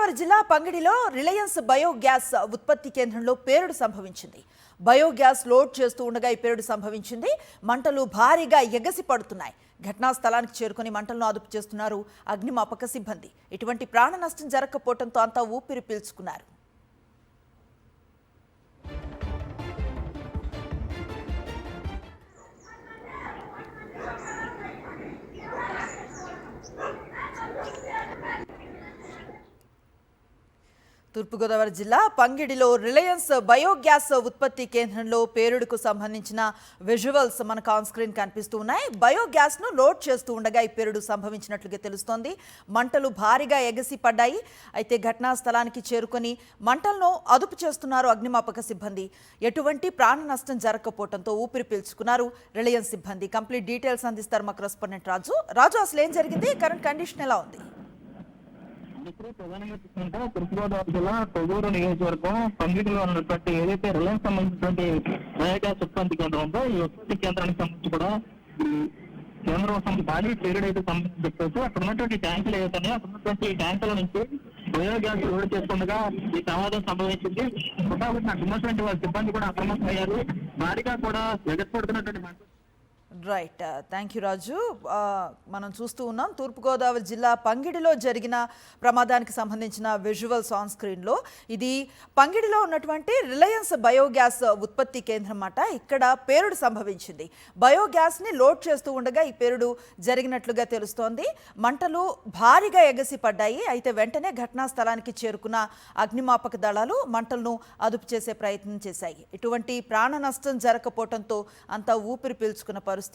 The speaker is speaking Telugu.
తూర్పుగోదావరి జిల్లా పంగిడిలో రిలయన్స్ బయోగ్యాస్ ఉత్పత్తి కేంద్రంలో పేలుడు సంభవించింది. బయోగ్యాస్ లోడ్ చేస్తూ ఉండగా ఈ పేలుడు సంభవించింది. మంటలు భారీగా ఎగసి పడుతున్నాయి. ఘటనా స్థలానికి చేరుకుని మంటలను అదుపు చేస్తున్నారు అగ్నిమాపక సిబ్బంది. ఎటువంటి ప్రాణ నష్టం జరగకపోవడంతో అంతా ఊపిరి పీల్చుకున్నారు. తూర్పుగోదావరి జిల్లా పంగిడిలో రిలయన్స్ బయోగ్యాస్ ఉత్పత్తి కేంద్రంలో పేలుడుకు సంబంధించిన విజువల్స్ మనకు ఆన్ స్క్రీన్ కనిపిస్తూ ఉన్నాయి. బయోగ్యాస్ ను లోడ్ చేస్తూ ఉండగా ఈ పేలుడు సంభవించినట్లుగా తెలుస్తోంది. మంటలు భారీగా ఎగసి పడ్డాయి. అయితే ఘటనా స్థలానికి చేరుకొని మంటలను అదుపు చేస్తున్నారు అగ్నిమాపక సిబ్బంది. ఎటువంటి ప్రాణ నష్టం జరగకపోవడంతో ఊపిరి పీల్చుకున్నారు రిలయన్స్ సిబ్బంది. కంప్లీట్ డీటెయిల్స్ అందిస్తారు మా కరెస్పాండెంట్ రాజు. అసలు ఏం జరిగింది? కరెంట్ కండిషన్ ఎలా ఉంది? ప్రధానంగా చూసుకుంటే తూర్పుగోదావరి జిల్లా కొవ్వూరు నియోజకవర్గం పంగిడిలో ఉన్నటువంటి ఏదైతే రిలయన్స్ సంబంధించినటువంటి బయోగ్యాస్ ఉత్పత్తి కేంద్రం ఉందో ఈ ఉత్పత్తి కేంద్రానికి సంబంధించి కూడా కేంద్రం భారీ పేరుడు అయితే సంబంధించి చెప్పవచ్చు. అక్కడ ఉన్నటువంటి ట్యాంకులు ఏవైతే అక్కడ ఉన్నటువంటి ట్యాంకుల నుంచి బయోగ్యాస్ లోడ్ చేస్తుండగా ఈ ప్రమాదం సంభవించింది. ఉన్నటువంటి వారి సిబ్బంది కూడా అప్రమత్తమయ్యారు. భారీగా కూడా ఎగసిపడుతున్నటువంటి రైట్, థ్యాంక్ యూ రాజు. మనం చూస్తూ ఉన్నాం తూర్పుగోదావరి జిల్లా పంగిడిలో జరిగిన ప్రమాదానికి సంబంధించిన విజువల్స్ ఆన్ స్క్రీన్లో. ఇది పంగిడిలో ఉన్నటువంటి రిలయన్స్ బయోగ్యాస్ ఉత్పత్తి కేంద్రం అన్నమాట. ఇక్కడ పేలుడు సంభవించింది. బయోగ్యాస్ని లోడ్ చేస్తూ ఉండగా ఈ పేలుడు జరిగినట్లుగా తెలుస్తోంది. మంటలు భారీగా ఎగసి పడ్డాయి. అయితే వెంటనే ఘటనా స్థలానికి చేరుకున్న అగ్నిమాపక దళాలు మంటలను అదుపు చేసే ప్రయత్నం చేశాయి. ఎటువంటి ప్రాణ నష్టం జరగకపోవడంతో అంతా ఊపిరి పీల్చుకున్న పరిస్థితి.